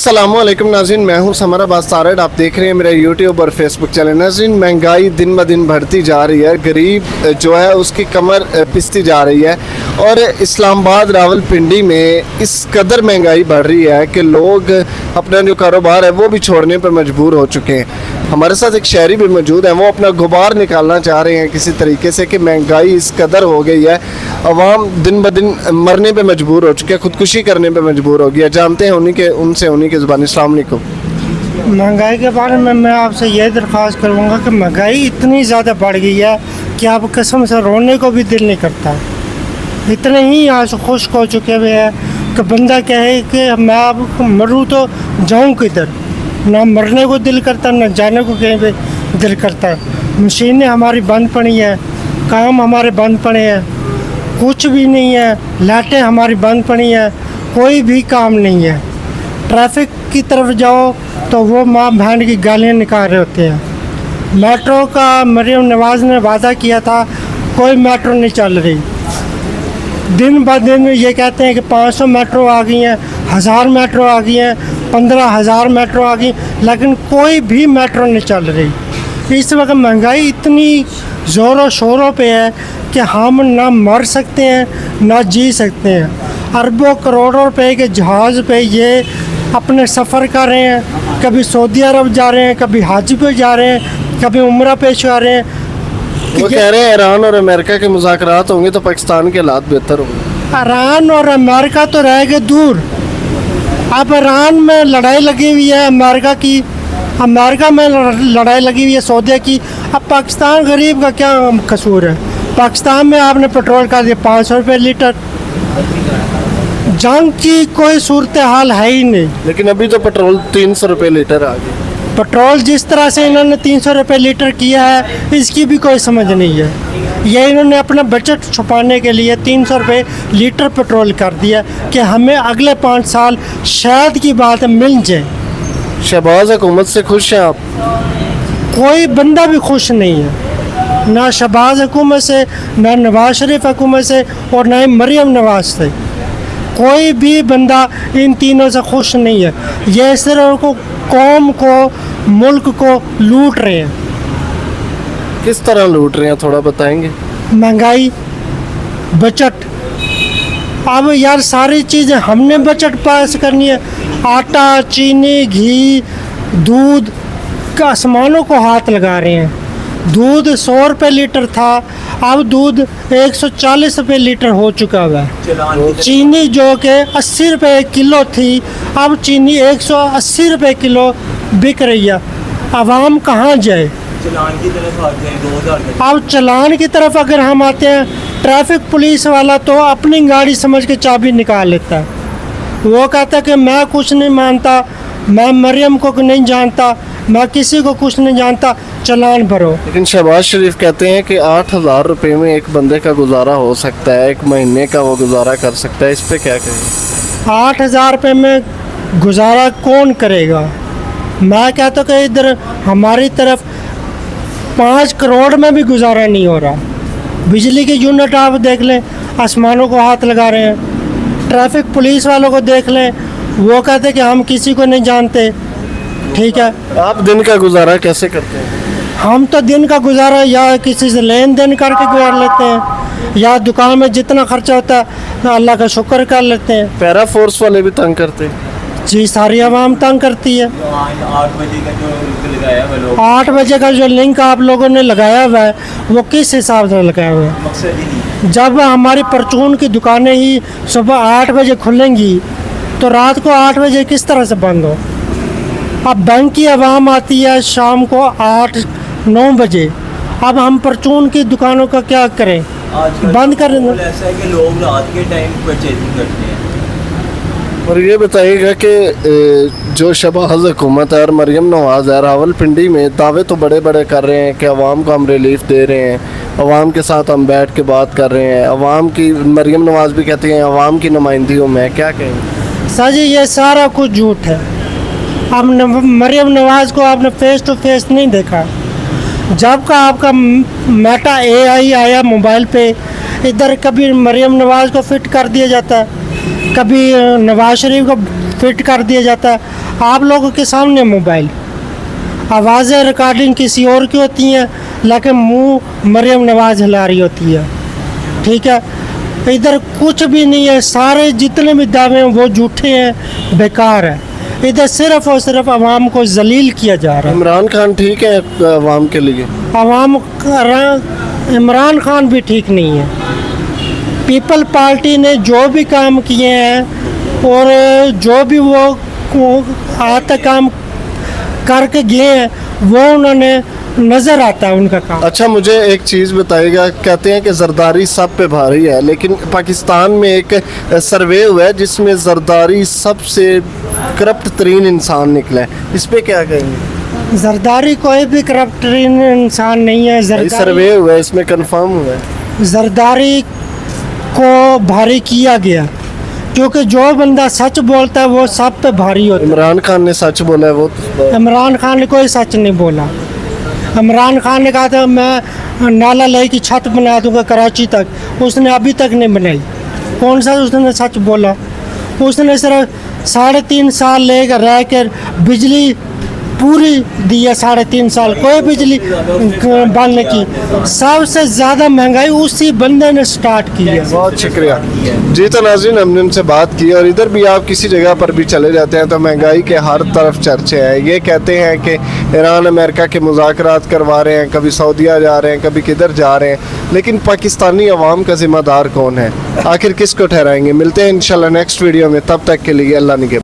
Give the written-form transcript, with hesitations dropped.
अस्सलामुअलैकुम नाज़रीन, मैं हूं समर अब्बास तारड़। आप देख रहे हैं मेरा यूट्यूब और फेसबुक चैनल। नाज़रीन, महंगाई दिन ब दिन बढ़ती जा रही है, गरीब जो है उसकी कमर पिसती जा रही है और इस्लामाबाद रावलपिंडी में इस कदर महंगाई बढ़ रही है कि लोग अपना जो कारोबार है वो भी छोड़ने पर मजबूर हो चुके हैं। हमारे साथ एक शहरी भी मौजूद है, वो अपना गुबार निकालना चाह रहे हैं किसी तरीके से कि महंगाई इस कदर हो गई है, अवाम दिन ब दिन मरने पे मजबूर हो चुके हैं, खुदकुशी करने पे मजबूर हो गया। जानते हैं उन्हीं के ज़ुबानी। अस्सलाम वालेकुम। महंगाई के बारे में मैं आपसे यह दरख्वास्त करूँगा कि महंगाई इतनी ज़्यादा बढ़ गई है कि आप कसम से रोने को भी दिल नहीं करता। इतने ही आज खुश्क हो चुके हुए हैं कि बंदा कहे कि मैं अब मरूँ तो जाऊँ किधर। ना मरने को दिल करता, ना जाने को कहीं पे दिल करता। मशीनें हमारी बंद पड़ी हैं, काम हमारे बंद पड़े हैं, कुछ भी नहीं है। लाइटें हमारी बंद पड़ी हैं, कोई भी काम नहीं है। ट्रैफिक की तरफ जाओ तो वो माँ बहन की गालियाँ निकाल रहे होते हैं। मेट्रो का मरीम नवाज़ ने वादा किया था, कोई मेट्रो नहीं चल रही। दिन ब दिन ये कहते हैं कि 500 मेट्रो आ गई हैं, 1000 मेट्रो आ गई हैं, 15,000 मेट्रो आ गई, लेकिन कोई भी मेट्रो नहीं चल रही। इस वक्त महंगाई इतनी ज़ोरों शोरों पे है कि हम ना मर सकते हैं ना जी सकते हैं। अरबों करोड़ों रुपए के जहाज़ पे ये अपने सफ़र कर रहे हैं, कभी सऊदी अरब जा रहे हैं, कभी हज पे जा रहे हैं, कभी उम्रा पेश कर रहे हैं। वो कह रहे हैं ईरान और अमेरिका के मुज़ाकरात होंगे तो पाकिस्तान के हालात बेहतर होंगे। ईरान और अमेरिका तो रह गए दूर। अब ईरान में लड़ाई लगी हुई है अमेरिका की, अमेरिका में लड़ाई लगी हुई है सऊदी की। अब पाकिस्तान गरीब का क्या कसूर है? पाकिस्तान में आपने पेट्रोल का दिया 500 रुपये लीटर। जंग की कोई सूरत हाल है ही नहीं। लेकिन अभी तो पेट्रोल 300 रुपये लीटर आ गया। पेट्रोल जिस तरह से इन्होंने 300 रुपये लीटर किया है, इसकी भी कोई समझ नहीं है। ये इन्होंने अपना बजट छुपाने के लिए 300 रुपये लीटर पेट्रोल कर दिया कि हमें अगले 5 साल शायद की बात मिल जाए। शहबाज हुकूमत से खुश हैं आप? कोई बंदा भी खुश नहीं है, ना शहबाज हुकूमत से, ना नवाज शरीफ हुकूमत से और ना ही मरीम नवाज से। कोई भी बंदा इन तीनों से खुश नहीं है। ये सिर्फ को कौम को, मुल्क को लूट रहे हैं। किस तरह लूट रहे हैं, थोड़ा बताएंगे? महंगाई, बजट। अब यार सारी चीज़ें हमने बजट पास करनी है। आटा, चीनी, घी, दूध का आसमानों को हाथ लगा रहे हैं। दूध 100 रुपये लीटर था, अब दूध 140 रुपये लीटर हो चुका हुआ है। चीनी जो कि 80 रुपये किलो थी, अब चीनी 180 रुपये किलो बिक रही है। आवाम कहाँ जाए? चलान की तरफ आते हैं 2000। अब चलान की तरफ अगर हम आते हैं, ट्रैफिक पुलिस वाला तो अपनी गाड़ी समझ के चाबी निकाल लेता है। वो कहता है कि मैं कुछ नहीं मानता, मैं मरियम को नहीं जानता, मैं किसी को कुछ नहीं जानता, चलान भरो। लेकिन शहबाज शरीफ कहते हैं कि 8,000 रुपये में एक बंदे का गुजारा हो सकता है, एक महीने का वो गुजारा कर सकता है। इस पे क्या कहें? 8,000 रुपये में गुजारा कौन करेगा? मैं कहता हूँ कि इधर हमारी तरफ 5 करोड़ में भी गुजारा नहीं हो रहा। बिजली के यूनिट आप देख लें, आसमानों को हाथ लगा रहे हैं। ट्रैफिक पुलिस वालों को देख लें, वो कहते हैं कि हम किसी को नहीं जानते। ठीक है, आप दिन का गुजारा कैसे करते हैं? हम तो दिन का गुजारा या किसी से लेन देन करके गुजार लेते हैं, या दुकान में जितना खर्चा होता है अल्लाह का शुक्र कर लेते हैं। पैरा फोर्स वाले भी तंग करते हैं जी, सारी आवाम तंग करती है। 8 बजे का जो लिंक लगाया है लोग, 8 बजे का जो लिंक आप लोगों ने लगाया हुआ है, वो किस हिसाब से लगाया हुआ है? मकसद ही नहीं। जब हमारी परचून की दुकानें ही सुबह 8 बजे खुलेंगी तो रात को 8 बजे किस तरह से बंद हो? अब बैंक की आवाम आती है शाम को 8-9 बजे। अब हम परचून की दुकानों का क्या करें? आजकल बंद कर दें। ऐसा है कि लोग रात के टाइम परचेजिंग करते हैं। और ये बताइएगा कि जो शहबाज हुकूमत है और मरीम नवाज़ है, रावलपिंडी में दावे तो बड़े बड़े कर रहे हैं कि अवाम को हम रिलीफ दे रहे हैं, अवाम के साथ हम बैठ के बात कर रहे हैं। अवाम की, मरीम नवाज़ भी कहती हैं अवाम की नुमाइंदगी हूँ मैं। क्या कहें? सर जी, ये सारा कुछ झूठ है। अब मरीम नवाज़ को आपने फेस टू फेस नहीं देखा। जब का आपका मेटा AI आया मोबाइल पे, इधर कभी मरीम नवाज़ को फिट कर दिया जाता है, कभी नवाज शरीफ को फिट कर दिया जाता है। आप लोगों के सामने मोबाइल, आवाज़ें रिकॉर्डिंग किसी और की होती हैं, लेकिन मुंह मरियम नवाज हिला रही होती है। ठीक है, इधर कुछ भी नहीं है, सारे जितने भी दावे हैं वो झूठे हैं, बेकार है। इधर सिर्फ और सिर्फ आवाम को जलील किया जा रहा है। इमरान खान ठीक है आवाम के लिए? इमरान खान भी ठीक नहीं है। पीपल पार्टी ने जो भी काम किए हैं और जो भी वो आज तक काम करके गए हैं वो उन्होंने नज़र आता है उनका काम। अच्छा, मुझे एक चीज़ बताइएगा, कहते हैं कि जरदारी सब पे भारी है, लेकिन पाकिस्तान में एक सर्वे हुआ है जिसमें जरदारी सबसे करप्ट तरीन इंसान निकला है, इस पे क्या कहेंगे? जरदारी कोई भी करप्ट इंसान नहीं है। सर्वे हुआ है, इसमें कंफर्म हुआ है। जरदारी को भारी किया गया क्योंकि जो बंदा सच बोलता है वो सब पे भारी होता है। इमरान खान ने सच बोला है, वो इमरान खान ने कोई सच नहीं बोला। इमरान खान ने कहा था मैं नाला लई की छत बना दूंगा कराची तक, उसने अभी तक नहीं बनाई। कौन सा उसने सच बोला? उसने सिर्फ 3.5 साल लेकर रह कर बिजली पूरी दी है, 3.5 साल कोई बिजली बंद नहीं की। सबसे ज़्यादा महंगाई उसी बंदे ने स्टार्ट की है। बहुत शुक्रिया जी। तो नाज़रीन, हमने उनसे बात की और इधर भी आप किसी जगह पर भी चले जाते हैं तो महंगाई के हर तरफ चर्चे हैं। ये कहते हैं कि ईरान अमेरिका के मुज़ाकरात करवा रहे हैं, कभी सऊदीया जा रहे हैं, कभी किधर जा रहे हैं, लेकिन पाकिस्तानी अवाम का ज़िम्मेदार कौन है? आखिर किसको ठहराएंगे? मिलते हैं इंशाल्लाह नेक्स्ट वीडियो में, तब तक के लिए अल्लाह निगहबान।